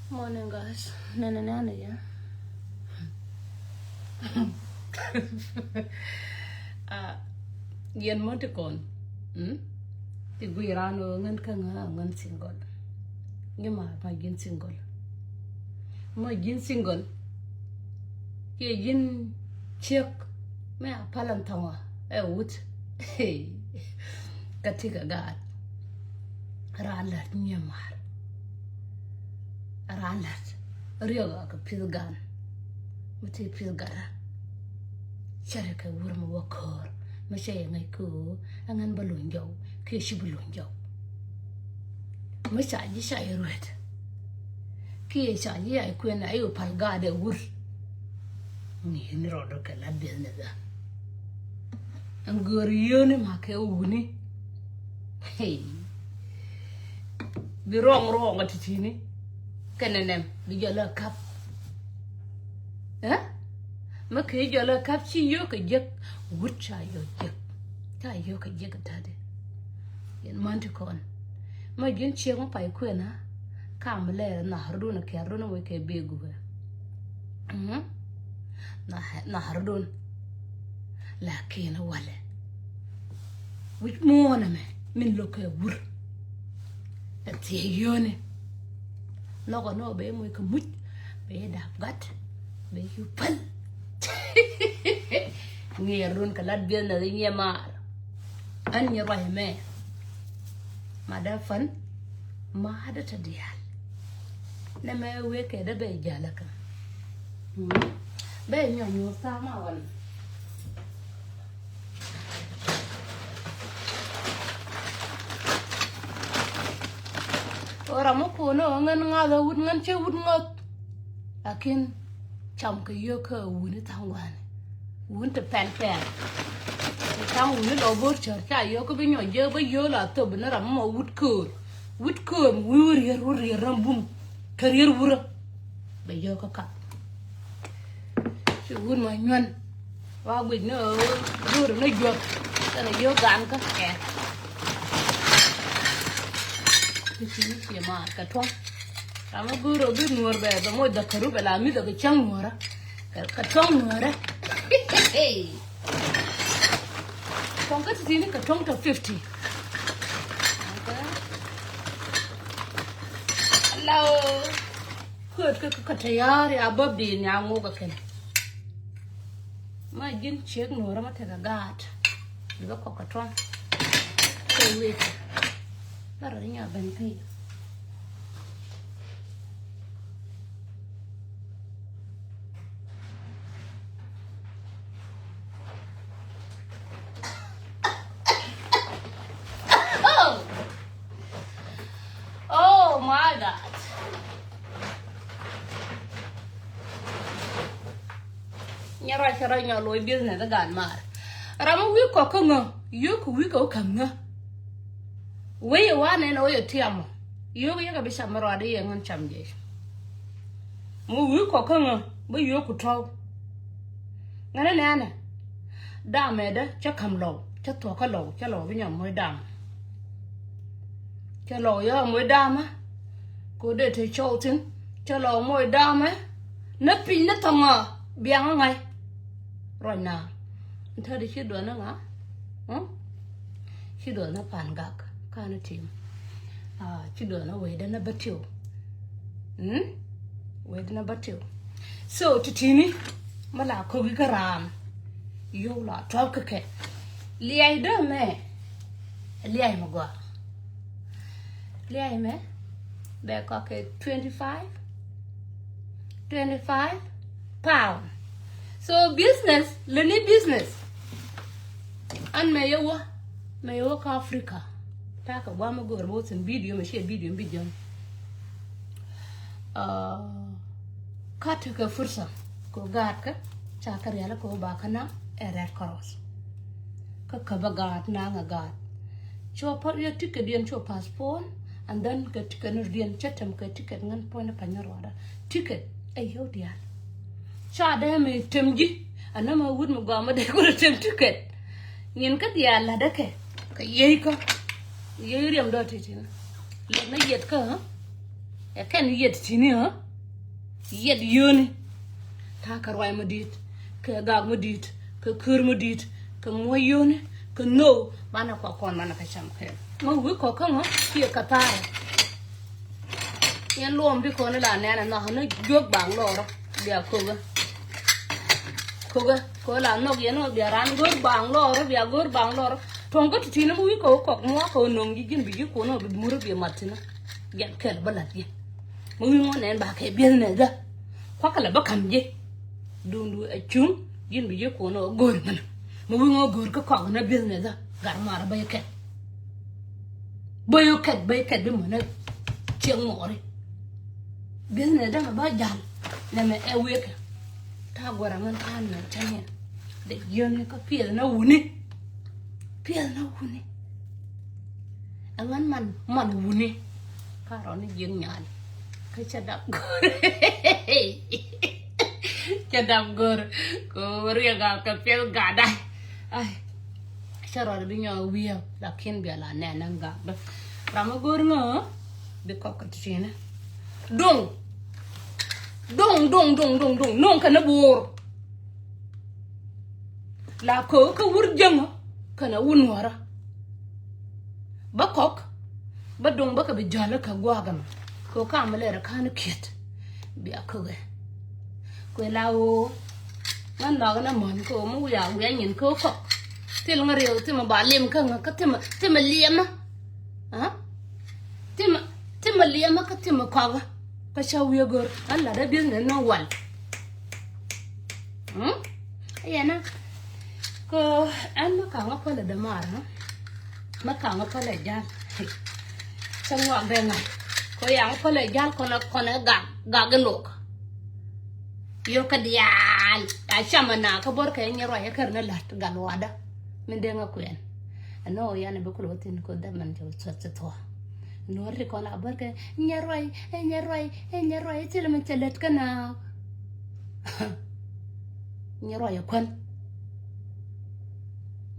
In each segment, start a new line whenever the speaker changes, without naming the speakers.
Morning, guys. Nana, yeah. Yen moticon. The guirano ngan single. Yama, my gin single. My gin single. Ye gin check. Me a palantawa. Wood. Hey. Katika gad. Ralat nyamar. Ralat. Ryoga ka pilgan. Muti pilgara. Charaka wurma wakor. Masaya ngai ko angan balun jaw kishi balun jaw masa ji sha ruet ki sha ji ai ku na ayo palga de wur ni ni rodo kala business da an goriyo ne ma ke wuni hey bi rong atitini kenenem bi jala kap ma ke jala kap chi yo ke jek wucha yo jek ta yo ke jek tade yen mantikon ma gin che mo pai kwena kam le na haruna ke haruna we ke begu na harun lakin wala wit mo na me min lo ke wur ati yone logo no be mo ke mut be da gat be yu pal ngirun kalat biel na linya mar an nya bai me madafan ma hada ta dial na me we ke da be jalaka be nyo sama wan ora mo ko no ngan ngada wud ngan che wud ngot akin cham ke yo ka wuni tangwan wunta pen tang wuni lo bor char cha yo ko bi nyo je ba yo la to bna ram mo wud ko wuri rambum career wura ba yo ko ka shi wun ma nyon wa gwi no dur no jo ta yo gan ka ke ni ma ka to ama guro bi nuor be ba mo da karu be la mi da ke chang nuora ka tong nuora hey tong ka tini ka tong to 50 hello kut ka tayari ababdi nya ngo ka ken ma gin chek nuora ma ta gat ba ko ka tong hey wait bara nya ban pi nyara nya loy business da gan mar ramu wi ko ko ngo yo ku wi ko kam nga we wa ne no yo tiamo yo ga bi shamaro ade yan chamje mu wi ko ko ngo bu yo ku taw ngana ne ana da me da cha kam lo cha to ka lo cha lo bi nyam moy dam cha lo yo moy dam ko de te choutin cha lo moy dam na pin na tama biang ngai rồi nào thôi đi chứ đùa nó ngã chứ đùa nó phản gạc cái nó chìm chứ đùa nó về đây nó bắt chiều về đây nó bắt chiều so chị tini mà là cô cái ram yêu là trâu cái kẹt liai đó mẹ liai mà gọi liai mẹ bé có cái 25 pound. So business, learning business. And mayo ka Africa. Taka wama go remote and video, me share video. Kata ka fursa ko gat ka chakar yala ko bakana Red Cross. Ka gat na nga gat. Cho par your ticket yan cho passport and then ka ticket no dian chatam ka ticket ngan point na panyarwada. Ticket ayo dian. Cha de me temji ana ma wud mo goma de ko tem ticket ngin ka dia la da ke ka yei ko yei rem do titina le na yet ka ha ya kan yet tini ha yet yoni ta karway ma dit ka gag ma dit ka kur ma dit ka mo yoni ka no mana ko kon mana ka cham ke mo wi ko ka ha ki ka tare yan lom bi ko na la na na na jog bang loro dia ko la no ye no dia ran gor bang loro dia gor bang loro tongo titina mu wi ko mo ko nongi gin bi ko no bi muru bi matina ya kel balat ye mu wi mo nen ba ke bi ne da kwa kala ba kam je dundu a chung gin bi ko no gor man mu wi ngo gor ko na bi ne da gar mara ba ke ba ke bi mo na chiang mo ri bi ne da ba jal na me e wi ke ta gora man an na tanya de yone ko pil na wuni angan man wuni karo ni jeng nyan ka chadap gor ko ria ga ka pil ga dai ai charo bi nyo wiya la ken bi ala na nan ga ba rama gor ngo bi ko ka tina dong non kana bur la ko ka wur jeng kana wunwara ba kok ba dong ba ka bi jala ka gwagam ko ka amale ra kana kit bi akuge ko lawo man na na man ko mu ya nyin ko til ngari ti ma ba lem ka ka ti ma lema ha ti ma lema ka ti ma kwa ka shawiya gor Allah da bin no wal yana ko an maka nga pala da mara maka nga pala jal sangwa benga ko yang pala jal kona ga ganok yo ka dial a chamana ka bor ka nyaro ya karna lat galwada min de nga kuen ano yana be ko tin ko da man jo to no ri ko la bor ka nyaroi til man telet kana nyaro ya kwan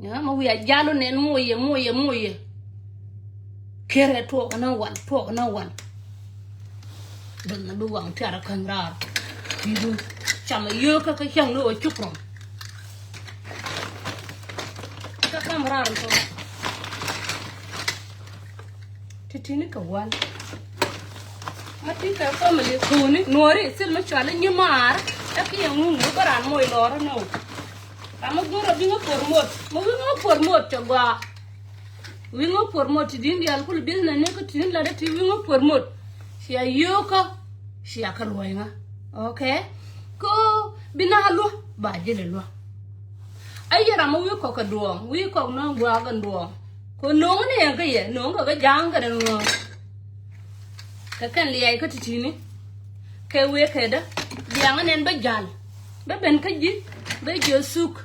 ya ma wiya jalo nen moye kere to na wan dan na bu wang tara kan rar bidu chama yo ka hyang no chupron ka kamrar to titini ka wal ati ka family ko ni nori sil ma chala nyimar aki yangu baran moy loro no kama gora bingo pormot chagwa wingo pormot din yal kul bin na ne ko tin la ti wingo pormot sia yoka sia kalwainga okay ko binalo ba jele lo ayara mo wi ko ka duong wi ko no gwa gan duong ko no ne ga ye no ga jang ga no ka kan li ay ko titini ke we ke da yang nen ba jal ba ben ka ji ba jo suk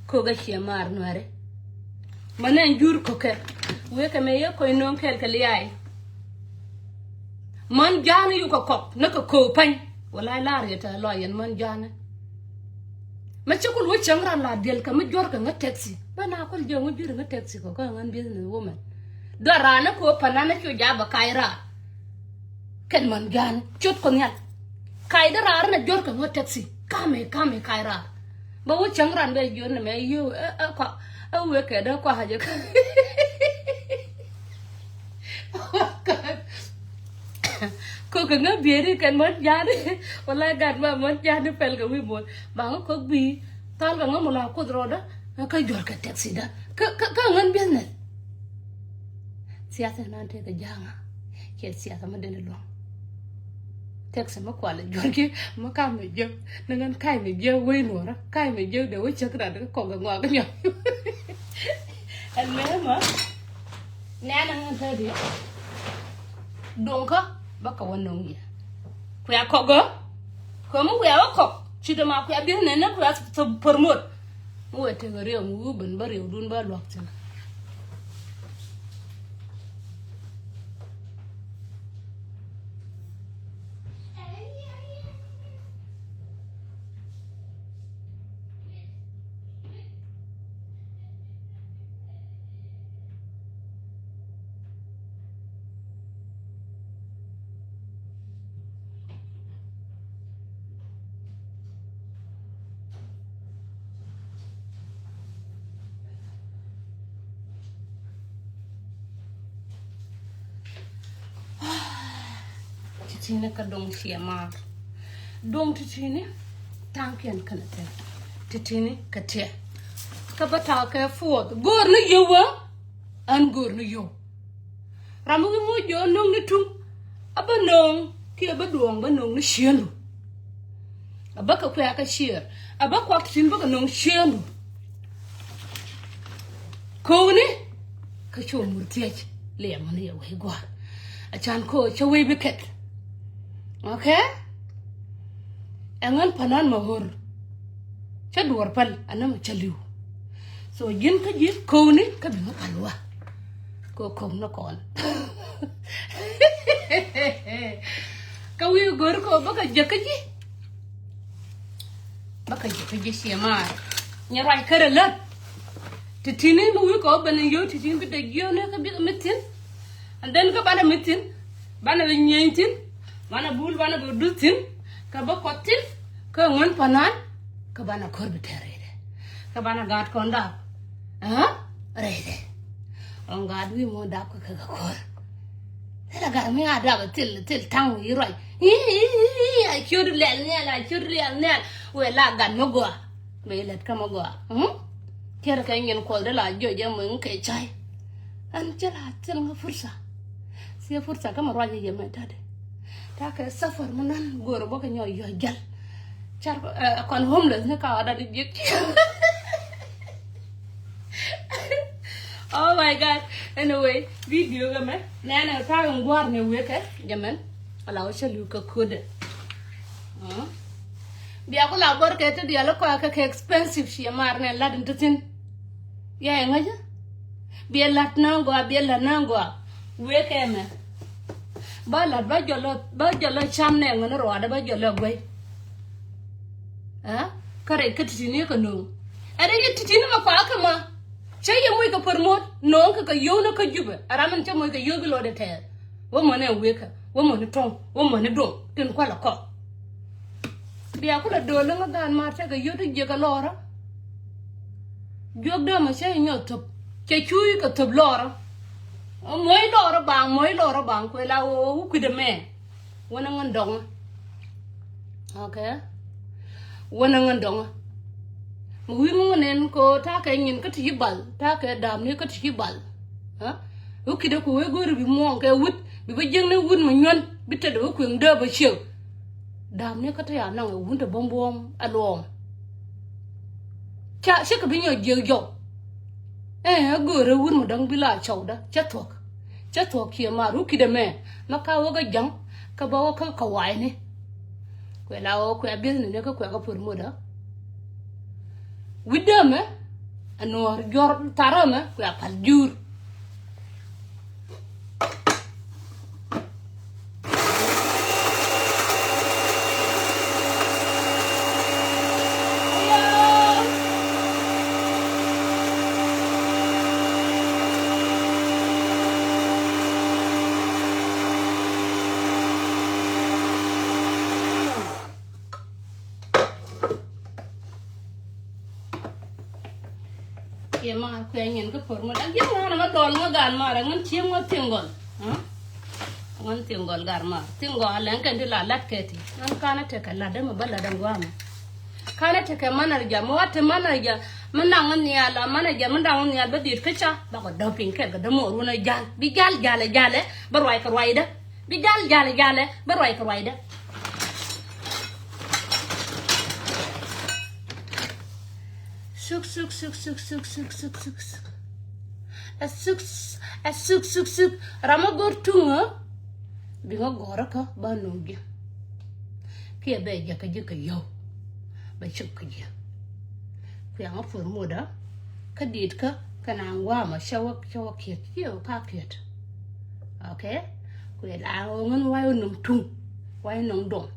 ko ga chiamar noare manen jur ko ke we ka me ye ko non kel ka liay man jana yu ko kop na ko pan wala la reta lo yen man jana ma chukul wo changra la del ka ma jor ka nga taxi bana ko jo ngo jur nga taxi ko ngan business woman darana ko panana ko jaba kaira ken man jana chut ko nyal kaida rar na jor ka nga taxi kame kaira ba wo changran be jon na me yo ko we ke da ko haje ko ka nga biere kan mon jani wala gad ma mon jani pel ka wi bon ba ko bi tal ka nga mula ko droda ka jor ka taxi da ka ngan business siasa nan te ka janga ke siasa ma den lo taxi ma kwala jorgi ma ka me je nangan kai me je we no ra kai me je de we chakra da ko ga ngwa ka nyo al mema nana ngan ta di donka baka wannan ya ku ya kogo ko mu ya ko ci da ma ku ya bi ne na ku ya promote mu wete gare mu ban bare dun ba lokacin tini ka dong xia ma dong tini tanken kana te tini ka te ka bata ka fuot gor ni yowa an gor ni yo ramu mo jo nong ni tung aba nong ki aba duong ba nong ni xienu aba ka kwa ka xier aba kwa tin ba ka nong xienu ko ni ka cho murtiach le mo ni we gwa a chan ko cho we biket okay angan panan mahor cha duor pal anam chaliu so yin ka ji ko ni ka bi palwa ko kom na kon ka wi gor ko baka jakaji siama nya rai kare lat titini mu wi ko ban yo titini bi de yo ne ka bi mitin and then ka bana mitin bana nyentin bana bul bana budutin ka ba kotin ka ngon panan ka bana korbi terede ka bana gat konda rede on gad wi mo da ko ka kor la gar mi ada ba til tang wi roi ai chur le we la gan mo go me let ka mo go kera ka ngin ko de la jo je mun ke chai an jala til nga fursa sia fursa ka mo raje je me tade ta ka safar munan gor bo ka nyoy yo jal char kon homeless ne ka ada di jik oh my god anyway video ga me nana ta ngwar ne we ka jamen ala o chalu ka kude biya ko la bor ke te dia lo ko ka expensive shi mar ne la din tin ya ngaja biya lat nango biya la nango we ke me ba lat ba jolo cham ne ngono ro da ba jolo gwe kare ka tini ka no are ye tini ma kwa ka ma chay ye moy ka permot non ka yo na ka jube araman cha moy ka yo bi lo de te wo mo ne we ka wo mo ne ton wo mo ne do tin kwa la ko biya ko la do la ngan ma ta ka yo de je ka lora jog da ma chay nyo top che chui ka top lora moy lora bang ko la wo ku de me wona ngan dong okay wona ngan dong mu wi mo nen ko ta ka ngin ka ti bal ta ka dam ni ka ti bal o ki de ko we gor bi mo ka wut bi ba jeng ne wut mo nyon bi te do ko ndo ba chew dam ni ka ta ya na wun te bom alom cha se ka bi nyo je jo gor wut mo dang bi la chow da cha thok ki ma ru ki de me ma ka wo ga jang ka ba wo ka wai ni ko la wo ko bi ne ka ko ka pur mo da widame anor jor tarame ko apal jur ma ko ngin ko por mo da ge ma dol ma gan ma ra ngan chiem ngo tingol ngan tingol gar ma tingol len kan de la lat keti nan kana te ka la de ma bala dan wa ma kana te ka manar ja mo wat manar ja man na ngan ya la manar ja man da ngan ya ba dit ka cha ba ko do pin ke ga de mo ru na jal bi jale ba roi ka roi da bi jale ba roi ka roi da suk rama gor tunga binga gora ka ba nogi kia be jaka yo ba chuk ka ya kia nga formoda ka dit ka kana ngwa ma shawa kiet yo ka kiet okay ku la ngon wai nong tung wai nong dong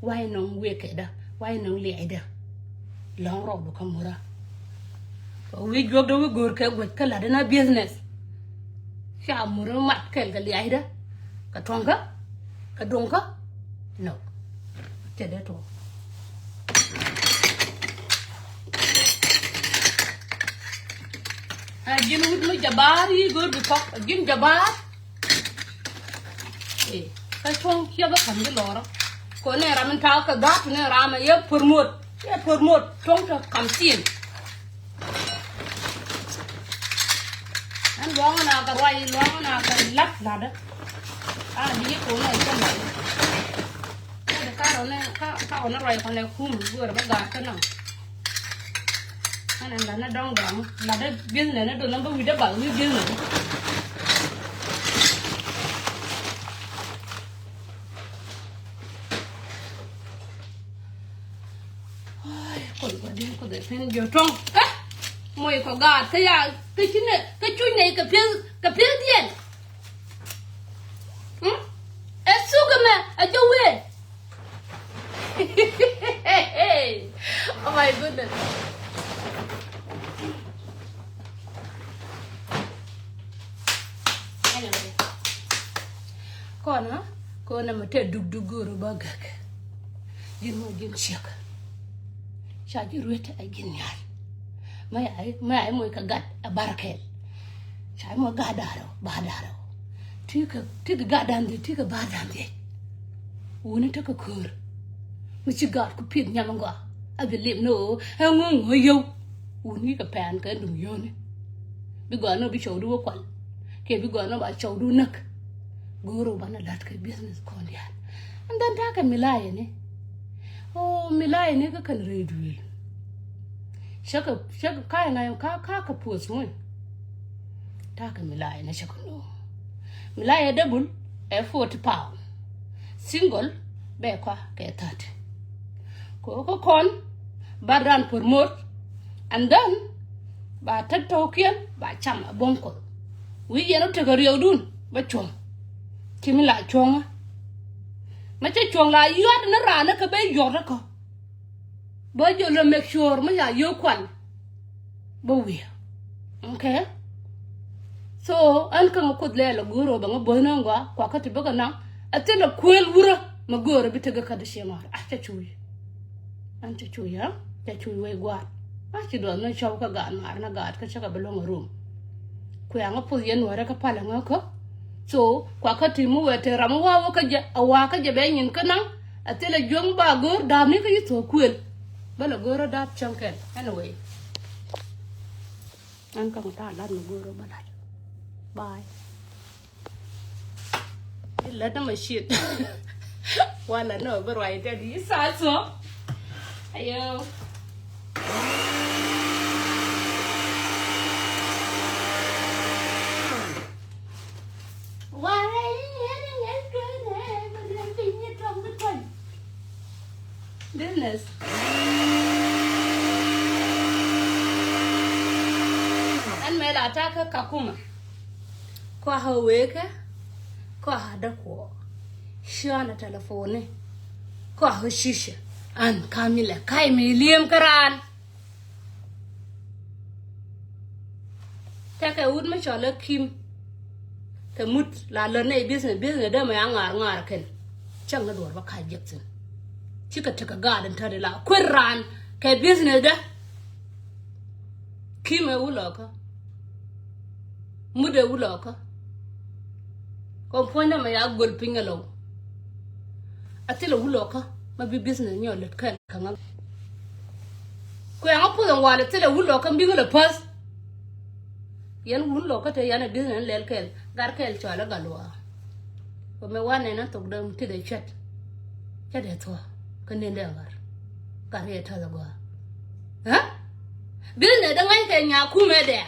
wai nong weke da wai nong le da long ro do kamura we jog do gor ka gwet kala dana business sha muru mat kel ga liay da ka tonga ka donka no te de to jin wut mu jabar yi gor bi ko jin jabar cái chuông kia bắt thằng cái lò đó có này ra mình tháo cái đát này ra mà yếm phur một chuông cho cầm tiền anh loang nào cái quay loang nào cái lắc là đó đi cũng này cho mày cái đó này cái nó rồi còn này khum vừa là bắt gà cái nào anh là nó đông đậm là nó biết này nó được nó bị đắp bảo như biết này còn đi còn để xem nhiều trong mồi có gà thế là cái chín này cái chui này cái phiếu tiền em su cái mà ở chỗ về oh my goodness anyway con mà thế đục rồi ba gà gin chiếc cha ji ruwete ay ginyal may ay moy ka gad a barkel cha mo gadaro badaro tika gadande tika badande woni taka kur mi ci gad ko pin nyamanga abi lim no ngung hoyo woni ka pan ka dum yone bi gano bi chawdu kwal ke bi gano ba chawdu nak goro bana lat ka business kon ya andan taka milaye ne milaye ne ka kan redwel shaka kaya na ka pos mo taka milaye na shaka no milaye double 40 pound single be kwa ke 30 ko kon baran promote and then ba tokian ba cham bonko wi yeno te gariyo dun ba chong kimila chonga ma che chong la yod na rana ka be yod ko ba jo lo make sure ma ya yo kwan ba wi okay so an kan ko le la goro ba ngo bona ngwa kwa ka tibaga na atela kwel wura ma goro bi tega ka de shema ta chuyi an ta chuyi ha ta chuyi we gwa ci do na chaw ka ga na ga ka chaka belong room ku ya ngapo yen wara ka pala ngako so kwa ka timu wete ramu wa ka je awa ka je be nyin kana atela jong ba gor da ni ka yito kwel bala goro da chankel anyway an ka ta la no goro bala bye let them shit wala no but right there you saw so ayo business an me la ta ka kakuma kwa haweka kwa hada ko shana telefone kwa hashisha an kamila kai miliam karan ta ka ud ma chola kim ka mut la lo nei business da ma ngar ken chang na dor ba ka jektin chika taka garden tare la kwerran ka business da kime uloka mude uloka ko fonda ma ya gol pingalo atila uloka ma bi business nyo let kan kan ko ya ngapo don wala tila uloka mbingalo pas yan uloka te yana business lel kel gar kel chola galwa ko me wane na tok dam tide chat de to kan ne ngar kare ta lagwa ha business da ngai ke nya ku me de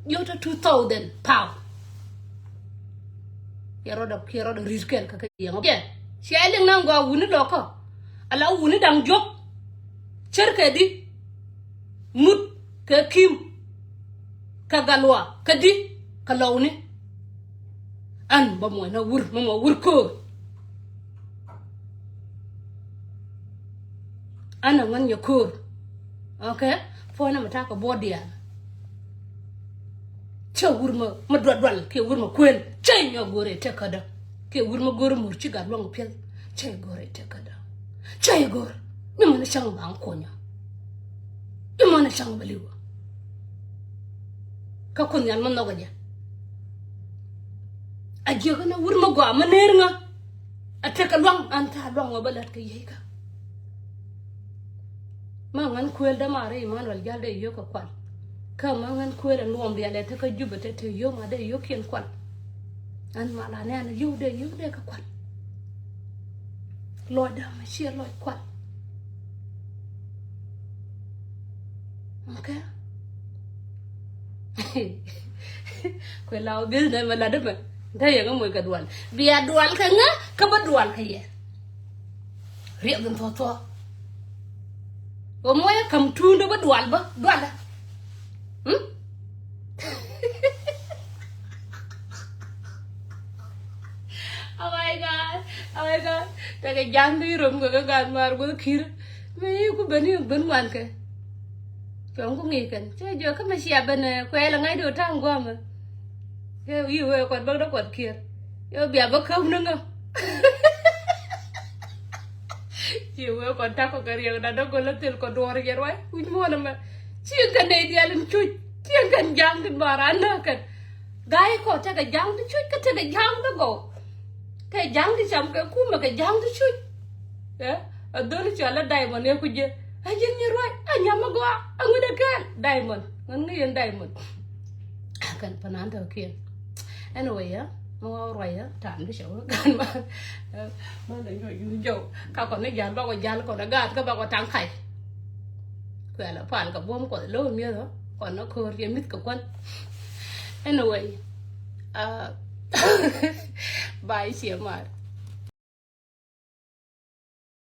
yo to 2000 pound kero da riskel ka yang oke sheling nan gwa wuni loko ala wuni dang jok cerke di mut ke kim ka galwa ka di ka lawni an ba mo na wur mo wur ko ana ngan ya kur okay fo na mata ka bodia che wurma ma dwadwal ke wurma kwen che nyo gore te kada ke wurma gore murchi ga long pel che gore te kada che gore mi mana shang bang konya mi mana shang baliwa ka kunya man no gaja aje kana wur ma gwa maner nga ataka long anta long wa balat ka yeka ma ngan kwel da mare iman wal jalde yo ka kwan ka ma ngan kwel nuom bi ale ta ka jubata te yo ma de yo ken kwan an mala ne an yo de ka kwan lo da ma shi lo kwan okay kwela bil na mala da ba da ya ga moy ka dual biya dual ka nga ka ba dual ka ye ri gan to o moy kam tundo ba dual oh my god ta ga jang di rum ga gan mar go khir me ku bani ban wan ka chong ko ngi kan che jo ka ma sia ban kwela ngai do tang gwa ma ke yu we kwat ba do kwat khir yo bia ba khom nga chiều qua còn ta có cái riêng đã đâu có lớp tiền còn đồ rồi vậy ui mua nè mà chiên cái này đi ăn chui chiên cái giang cái bà ăn nữa cái gái có chắc cái giang cái chui cái giang đó go cái giang thì chăm cái cú mà cái giang thì chui ở đó là chuyện là diamond này cũng vậy ai dân như vậy anh nhắm mà go anh người đẹp cái diamond ngân người yên diamond cần phần ăn thôi kia anyway á mua rồi á thảm cái chỗ gan mà lấy rồi dụ các con nó dán bao cái dán còn nó gạt các bao cái trắng khải phải là phản cả bom của lâu như đó còn nó khơi cái mít của quân anyway bye xỉa mà